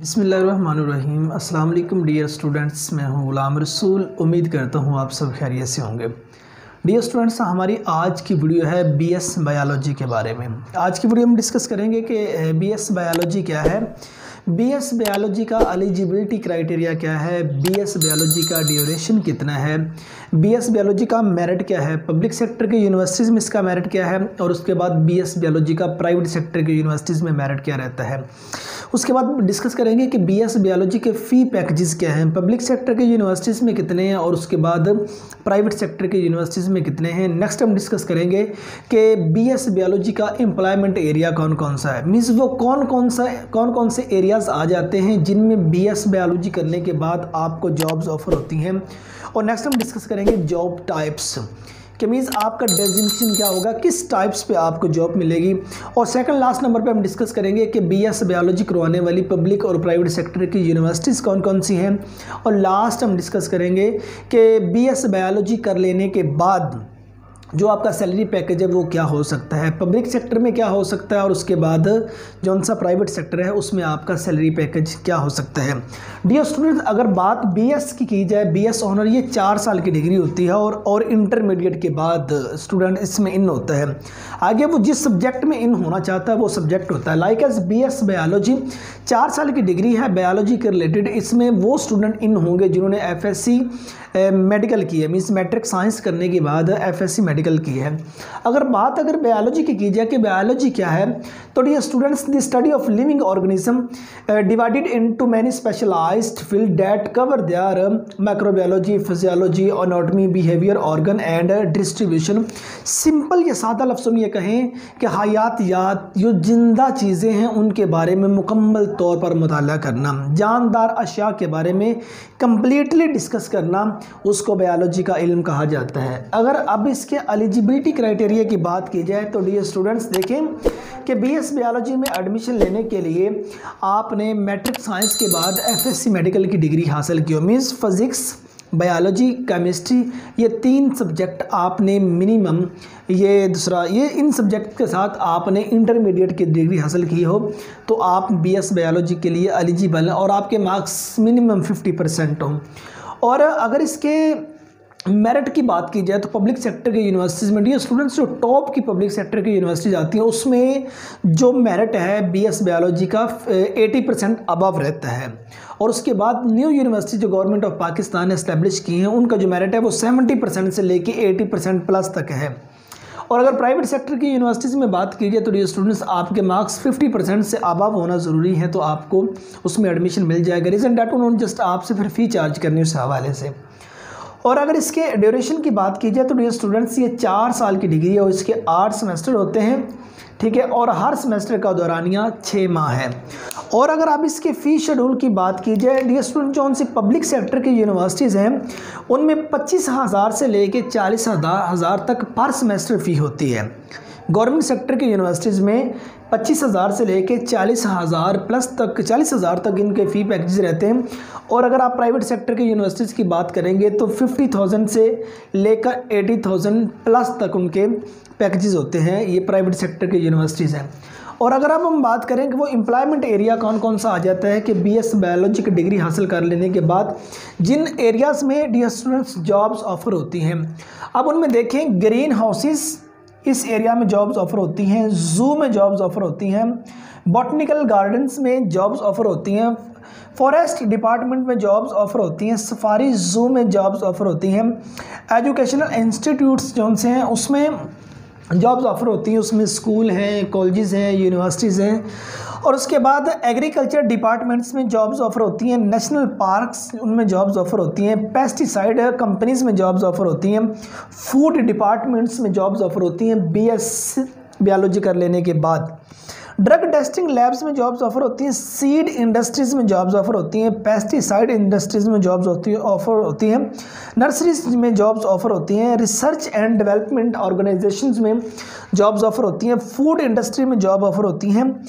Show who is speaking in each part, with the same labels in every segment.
Speaker 1: बिस्मिल्लाहिर्रहमानिर्रहीम। अस्सलाम वालेकुम डियर स्टूडेंट्स, मैं हूं गुलाम रसूल। उम्मीद करता हूं आप सब खैरियत से होंगे। डियर स्टूडेंट्स, हमारी आज की वीडियो है बीएस बायोलॉजी के बारे में। आज की वीडियो में डिस्कस करेंगे कि बीएस बायोलॉजी क्या है, बीएस बायोलॉजी का एलिजिबिलिटी क्राइटेरिया क्या है, बीएस बायोलॉजी का ड्यूरेशन कितना है, बीएस बायोलॉजी का मेरिट क्या है, पब्लिक सेक्टर के यूनिवर्सिटीज़ में इसका मेरिट क्या है, और उसके बाद बीएस बायोलॉजी का प्राइवेट सेक्टर के यूनिवर्सिटीज़ में मेरिट क्या रहता है। उसके बाद डिस्कस करेंगे कि बीएस बायोलॉजी के फ़ी पैकेजेस क्या हैं, पब्लिक सेक्टर के यूनिवर्सिटीज़ में कितने हैं और उसके बाद प्राइवेट सेक्टर के यूनिवर्सिटीज़ में कितने हैं। नेक्स्ट हम डिस्कस करेंगे कि बीएस बायोलॉजी का एम्प्लॉयमेंट एरिया कौन कौन सा है, मीन्स वो कौन कौन से एरियाज़ आ जाते हैं जिनमें बीएस बायोलॉजी करने के बाद आपको जॉब्स ऑफर होती हैं। और नेक्स्ट हम डिस्कस करेंगे जॉब टाइप्स कि मीन्स आपका डेजिग्नेशन क्या होगा, किस टाइप्स पे आपको जॉब मिलेगी। और सेकंड लास्ट नंबर पे हम डिस्कस करेंगे कि बीएस बायोलॉजी करवाने वाली पब्लिक और प्राइवेट सेक्टर की यूनिवर्सिटीज़ कौन कौन सी हैं। और लास्ट हम डिस्कस करेंगे कि बीएस बायोलॉजी कर लेने के बाद जो आपका सैलरी पैकेज है वो क्या हो सकता है, पब्लिक सेक्टर में क्या हो सकता है, और उसके बाद जौन सा प्राइवेट सेक्टर है उसमें आपका सैलरी पैकेज क्या हो सकता है। डियर स्टूडेंट्स, अगर बात बीएस की जाए, बीएस ऑनर ये 4 साल की डिग्री होती है और इंटरमीडिएट के बाद स्टूडेंट इसमें इन होता है। आगे वो जिस सब्जेक्ट में इन होना चाहता है वो सब्जेक्ट होता है। लाइक एज बीएस बायोलॉजी 4 साल की डिग्री है बायोलॉजी के रिलेटेड, इसमें वो स्टूडेंट इन होंगे जिन्होंने एफएससी मेडिकल की है, मीन्स मैट्रिक साइंस करने के बाद एफएससी मेडिकल की है। अगर बायोलॉजी की जाए कि बायोलॉजी क्या है, तो dear students, the study of living organism divided into many specialised field that cover their microbiology, physiology, anatomy, behaviour, organ and distribution. Simple या सादा लफ्ज़ों में ये कहें कि हयातियात, जो जिंदा चीज़ें हैं उनके बारे में मुकम्मल तौर पर मुताला करना, जानदार अशिया के बारे में कंप्लीटली डिस्कस करना, उसको बायोलॉजी का इल्म कहा जाता है। अगर अब इसके एलिजिबिलिटी क्राइटेरिया की बात की जाए तो डियर स्टूडेंट्स देखें कि बीएस बायोलॉजी में एडमिशन लेने के लिए आपने मैट्रिक साइंस के बाद एफएससी मेडिकल की डिग्री हासिल की हो, मीन्स फिज़िक्स, बायोलॉजी, केमिस्ट्री, ये 3 सब्जेक्ट आपने मिनिमम, ये इन सब्जेक्ट के साथ आपने इंटरमीडिएट की डिग्री हासिल की हो तो आप बीएस बायोलॉजी के लिए एलिजिबल हैं और आपके मार्क्स मिनिमम 50% हों। और अगर इसके मेरिट की बात की जाए तो पब्लिक सेक्टर के यूनिवर्सिटीज़ में डियर स्टूडेंट्स जो टॉप की पब्लिक सेक्टर की यूनिवर्सिटीज़ आती हैं उसमें जो मेरिट है बीएस बायोलॉजी का 80% अबव रहता है। और उसके बाद न्यू यूनिवर्सिटी जो गवर्नमेंट ऑफ पाकिस्तान ने इस्टेब्लिश की हैं उनका जो मेरिट है वो 70% से लेके 80% प्लस तक है। और अगर प्राइवेट सेक्टर की यूनिवर्सिटीज़ में बात की जाए तो डियर स्टूडेंट्स आपके मार्क्स 50% से अबव होना ज़रूरी है तो आपको उसमें एडमिशन मिल जाएगा। रीज़न डैट उन्होंने जस्ट आपसे फिर फ़ी चार्ज करनी उस हवाले से। और अगर इसके ड्यूरेशन की बात की जाए तो डियर स्टूडेंट्स ये 4 साल की डिग्री है और इसके 8 सेमेस्टर होते हैं, ठीक है, और हर सेमेस्टर का दौरानिया 6 माह है। और अगर आप इसके फ़ी शेड्यूल की बात की जाए डियर स्टूडेंट, जो उनसे पब्लिक सेक्टर की यूनिवर्सिटीज़ हैं उनमें 25,000 से लेके 40,000 तक पर सेमेस्टर फ़ी होती है। गवर्नमेंट सेक्टर की यूनिवर्सिटीज़ में 25,000 से लेके 40,000 तक इनके फ़ी पैकेज रहते हैं। और अगर आप प्राइवेट सेक्टर के यूनिवर्सिटीज़ की बात करेंगे तो 50,000 से लेकर 80,000 प्लस तक उनके पैकेजेस होते हैं, ये प्राइवेट सेक्टर के यूनिवर्सिटीज़ हैं। और अगर अब हम बात करें कि वो एम्प्लॉयमेंट एरिया कौन कौन सा आ जाता है कि बीएस बायोलॉजी की डिग्री हासिल कर लेने के बाद जिन एरियाज़ में डियर स्टूडेंट्स जॉब्स ऑफर होती हैं, अब उनमें देखें ग्रीन हाउसेस, इस एरिया में जॉब्स ऑफर होती हैं, ज़ू में जॉब्स ऑफर होती हैं, बॉटनिकल गार्डन्स में जॉब्स ऑफर होती हैं, फॉरेस्ट डिपार्टमेंट में जॉब्स ऑफर होती हैं, सफारी ज़ू में जॉब्स ऑफर होती हैं, एजुकेशनल इंस्टीट्यूट्स जो से हैं उसमें जॉब्स ऑफर होती हैं, उसमें स्कूल हैं, कॉलेजेस हैं, यूनिवर्सिटीज़ हैं। और उसके बाद एग्रीकल्चर डिपार्टमेंट्स में जॉब्स ऑफर होती हैं, नेशनल पार्क्स उनमें जॉब्स ऑफर होती हैं, पेस्टिसाइड कंपनीज़ में जॉब्स ऑफर होती हैं, फूड डिपार्टमेंट्स में जॉब्स ऑफर होती हैं बीएस बायोलॉजी कर लेने के बाद, ड्रग टेस्टिंग लैब्स में जॉब्स ऑफर होती हैं, सीड इंडस्ट्रीज़ में जॉब्स ऑफर होती हैं, पेस्टिसाइड इंडस्ट्रीज़ में जॉब्स ऑफर होती हैं, नर्सरीज में जॉब्स ऑफर होती हैं, रिसर्च एंड डेवलपमेंट ऑर्गेनाइजेशंस में जॉब्स ऑफर होती हैं, फूड इंडस्ट्री में जॉब ऑफर होती हैं।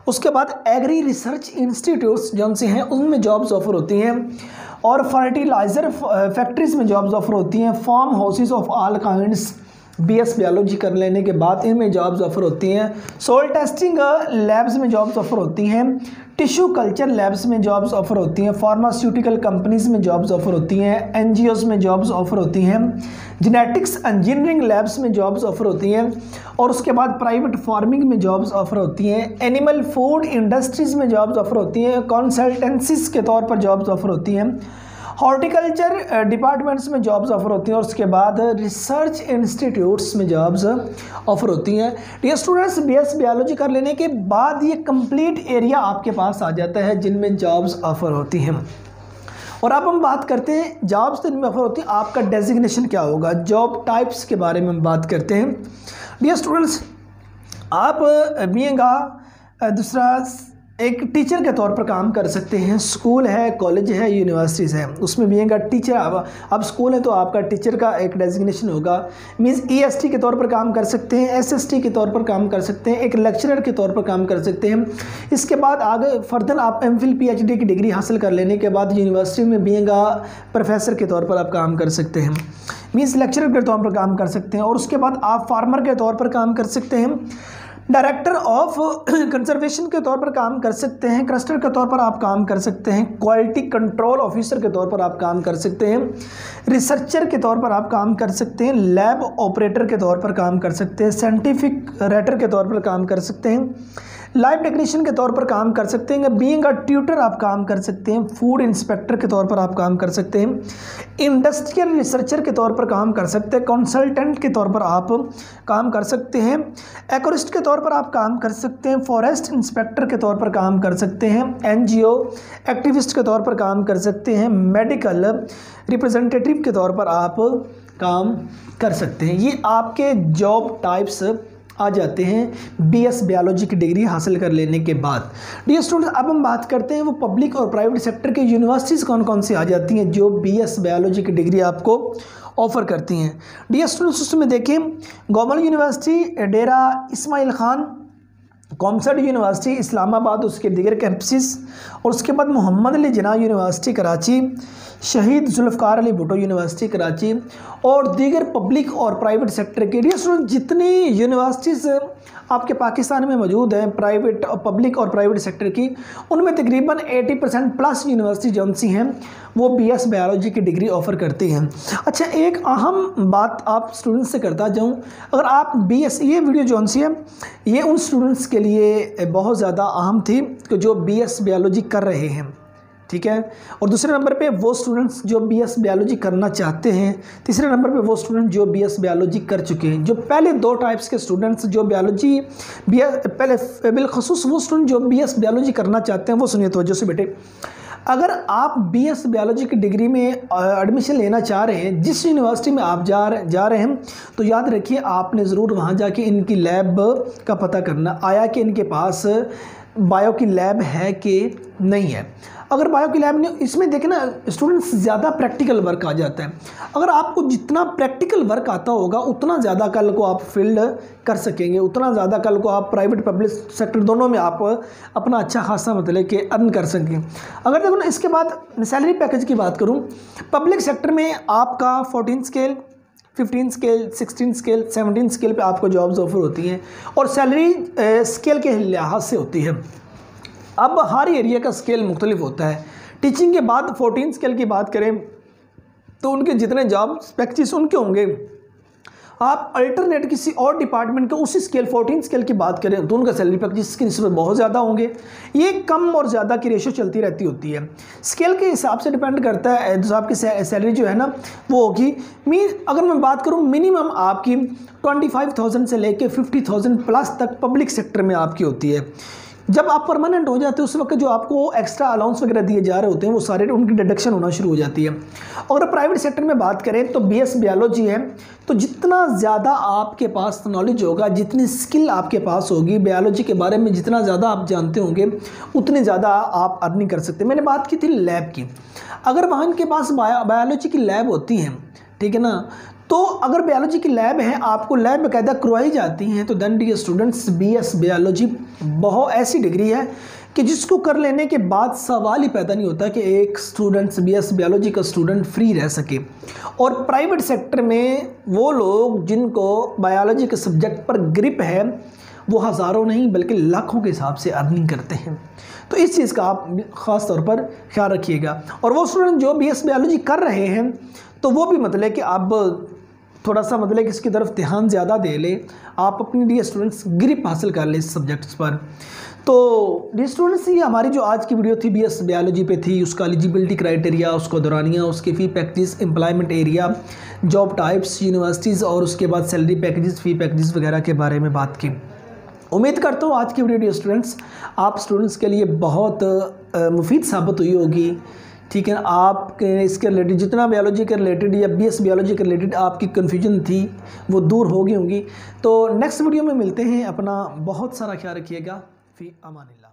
Speaker 1: उसके बाद एग्री रिसर्च इंस्टीट्यूट्स जो से हैं उनमें जॉब्स ऑफर होती हैं, और फर्टिलाइज़र फैक्ट्रीज़ में जॉब्स ऑफर होती हैं, farm houses of all kinds BS biology कर लेने के बाद इनमें जॉब्स ऑफर होती हैं। सॉइल टेस्टिंग लैब्स में जॉब्स ऑफर होती हैं, टिश्यू कल्चर लैब्स में जॉब्स ऑफर होती हैं, फार्मास्यूटिकल कंपनीज में जॉब्स ऑफर होती हैं, NGOs में जॉब्स ऑफर होती हैं, जेनेटिक्स इंजीनियरिंग लैब्स में जॉब्स ऑफर होती हैं, और उसके बाद प्राइवेट फार्मिंग में जॉब्स ऑफर होती हैं, एनिमल फूड इंडस्ट्रीज में जॉब्स ऑफर होती हैं, कंसल्टेंसीज के तौर पर जॉब्स ऑफर होती हैं, हॉर्टिकल्चर डिपार्टमेंट्स में जॉब्स ऑफर होती हैं, और उसके बाद रिसर्च इंस्टीट्यूट्स में जॉब्स ऑफर होती हैं। डियर स्टूडेंट्स, BS बायोलॉजी कर लेने के बाद ये कंप्लीट एरिया आपके पास आ जाता है जिनमें जॉब्स ऑफर होती हैं। और अब हम बात करते हैं जॉब्स तो इनमें ऑफर होती है, आपका डेजिग्नेशन क्या होगा, जॉब टाइप्स के बारे में हम बात करते हैं। डियर स्टूडेंट्स, आप बीइंग दूसरा एक टीचर के तौर पर काम कर सकते हैं। स्कूल है, कॉलेज है, यूनिवर्सिटीज़ है, उसमें बीइंग टीचर अब स्कूल है तो आपका टीचर का एक डेजिग्नेशन होगा। मीन्स EST के तौर पर काम कर सकते हैं, SST के तौर पर काम कर सकते हैं, एक लेक्चरर के तौर पर काम कर सकते हैं। इसके बाद आगे फर्दर आप MPhil PhD की डिग्री हासिल कर लेने के बाद यूनिवर्सिटी में बीइंग प्रोफेसर के तौर पर आप काम कर सकते हैं, मीन्स लेक्चरर के तौर पर काम कर सकते हैं। और उसके बाद आप फार्मर के तौर पर काम कर सकते हैं, डायरेक्टर ऑफ कंजर्वेशन के तौर पर काम कर सकते हैं, क्लस्टर के तौर पर आप काम कर सकते हैं, क्वालिटी कंट्रोल ऑफिसर के तौर पर आप काम कर सकते हैं, रिसर्चर के तौर पर आप काम कर सकते हैं, लैब ऑपरेटर के तौर पर काम कर सकते हैं, साइंटिफिक राइटर के तौर पर काम कर सकते हैं, लाइव टेक्नीशियन के तौर पर काम कर सकते हैं, बीइंग अ ट्यूटर आप काम कर सकते हैं, फूड इंस्पेक्टर के तौर पर आप काम कर सकते हैं, इंडस्ट्रियल रिसर्चर के तौर पर काम कर सकते हैं, कंसल्टेंट के तौर पर आप काम कर सकते हैं, एकोरिस्ट के तौर पर आप काम कर सकते हैं, फॉरेस्ट इंस्पेक्टर के तौर पर काम कर सकते हैं, NGO एक्टिविस्ट के तौर पर काम कर सकते हैं, मेडिकल रिप्रेजेंटेटिव के तौर पर आप काम कर सकते हैं। ये आपके जॉब टाइप्स आ जाते हैं BS बायोलॉजी की डिग्री हासिल कर लेने के बाद। डियर स्टूडेंट्स, अब हम बात करते हैं वो पब्लिक और प्राइवेट सेक्टर के यूनिवर्सिटीज़ कौन कौन सी आ जाती हैं जो BS बायोलॉजी की डिग्री आपको ऑफ़र करती हैं। डियर स्टूडेंट्स, उसमें देखें गवर्नमेंट यूनिवर्सिटी डेरा इस्माइल खान, कॉमसर्ट यूनिवर्सिटी इस्लामाबाद उसके दीगर कैंपसेस, और उसके बाद मोहम्मद अली जिन्ना यूनिवर्सिटी कराची, शहीद जुल्फ़कार अली भुट्टो यूनिवर्सिटी कराची, और दीगर पब्लिक और प्राइवेट सेक्टर के लिए स्टूडेंट जितनी यूनिवर्सिटीज़ आपके पाकिस्तान में मौजूद हैं प्राइवेट और पब्लिक और प्राइवेट सेक्टर की, उनमें तकरीबन 80% प्लस यूनिवर्सिटी जौन सी हैं वो BS बायोलॉजी की डिग्री ऑफ़र करती हैं। अच्छा, एक अहम बात आप स्टूडेंट्स से करता जाऊं, अगर आप BS, ये वीडियो जौन सी है ये उन स्टूडेंट्स के लिए बहुत ज़्यादा अहम थी कि जो BS बायोलॉजी कर रहे हैं, ठीक है, और दूसरे नंबर पे वो स्टूडेंट्स जो BS बायोलॉजी करना चाहते हैं, तीसरे नंबर पे वो स्टूडेंट जो BS बायोलॉजी कर चुके हैं। जो पहले दो टाइप्स के स्टूडेंट्स जो बायोलॉजी पहले बिलखसूस वो स्टूडेंट जो BS बायोलॉजी करना चाहते हैं वो सुनिए तवज्जो से बेटे। अगर आप BS बायोलॉजी की डिग्री में एडमिशन लेना चाह रहे हैं, जिस यूनिवर्सिटी में आप जा रहे हैं, तो याद रखिए आपने ज़रूर वहाँ जाके इनकी लैब का पता करना आया कि इनके पास बायो की लैब है कि नहीं है। अगर बायो की लैब नहीं, इसमें देखें ना स्टूडेंट्स ज़्यादा प्रैक्टिकल वर्क आ जाता है। अगर आपको जितना प्रैक्टिकल वर्क आता होगा उतना ज़्यादा कल को आप फील्ड कर सकेंगे, उतना ज़्यादा कल को आप प्राइवेट पब्लिक सेक्टर दोनों में आप अपना अच्छा खासा मतलब कि अर्न कर सकें। अगर देखो ना, इसके बाद सैलरी पैकेज की बात करूँ, पब्लिक सेक्टर में आपका 14 स्केल 15 स्केल 16 स्केल 17 स्केल पे आपको जॉब्स ऑफर होती हैं और सैलरी स्केल के लिहाज से होती है। अब हर एरिया का स्केल मुख्तलिफ होता है। टीचिंग के बाद 14 स्केल की बात करें तो उनके जितने जॉब पैकेजेस उनके होंगे, आप अल्टरनेट किसी और डिपार्टमेंट का उसी स्केल 14 स्केल की बात करें तो उनका सैलरी पैकेज की निस्बत बहुत ज़्यादा होंगे। ये कम और ज़्यादा की रेशो चलती रहती होती है, स्केल के हिसाब से डिपेंड करता है। तो आपकी सैलरी जो है ना वो होगी, अगर मैं बात करूँ मिनिमम आपकी 25,000 से लेके 50,000 प्लस तक पब्लिक सेक्टर में आपकी होती है। जब आप परमानेंट हो जाते हैं उस वक्त जो आपको एक्स्ट्रा अलाउंस वगैरह दिए जा रहे होते हैं वो सारे उनकी डिडक्शन होना शुरू हो जाती है। और प्राइवेट सेक्टर में बात करें तो BS बायोलॉजी है, तो जितना ज़्यादा आपके पास नॉलेज होगा, जितनी स्किल आपके पास होगी बायोलॉजी के बारे में, जितना ज़्यादा आप जानते होंगे उतने ज़्यादा आप अर्निंग कर सकते हैं। मैंने बात की थी लैब की, अगर वहाँ इनके पास बायोलॉजी की लैब होती हैं, ठीक है ना, तो अगर बायोलॉजी की लैब है, आपको लैब बाकायदा करवाई जाती हैं, तो then dear students BS biology बहुत ऐसी डिग्री है कि जिसको कर लेने के बाद सवाल ही पैदा नहीं होता कि एक स्टूडेंट्स BS बायोलॉजी का स्टूडेंट फ्री रह सके। और प्राइवेट सेक्टर में वो लोग जिनको बायोलॉजी के सब्जेक्ट पर ग्रिप है वो हज़ारों नहीं बल्कि लाखों के हिसाब से अर्निंग करते हैं। तो इस चीज़ का आप ख़ास तौर पर ख्याल रखिएगा। और वो स्टूडेंट जो BS बायोलॉजी कर रहे हैं तो वो भी मतलब कि आप थोड़ा सा मतलब कि इसकी तरफ ध्यान ज़्यादा दे ले, आप अपनी डियर स्टूडेंट्स ग्रिप हासिल कर ले इस सब्जेक्ट्स पर। तो डियर स्टूडेंट्स, ये हमारी जो आज की वीडियो थी BS बायोलॉजी पे थी, उसका एलिजिबिलिटी क्राइटेरिया, उसका दौरानिया, उसके fee packages, employment area, job types, universities और उसके बाद सैलरी पैकेजेस, फ़ी पैकेजेस वगैरह के बारे में बात की। उम्मीद करता हूँ आज की वीडियो डियर स्टूडेंट्स आप स्टूडेंट्स के लिए बहुत मुफीद साबित हुई होगी। ठीक है, आपके इसके रिलेटेड जितना बायोलॉजी के रिलेटेड या BS बायोलॉजी के रिलेटेड आपकी कन्फ्यूजन थी वो दूर हो गई होंगी। तो नेक्स्ट वीडियो में मिलते हैं। अपना बहुत सारा ख्याल रखिएगा। फ़ी अमानिल्लाह।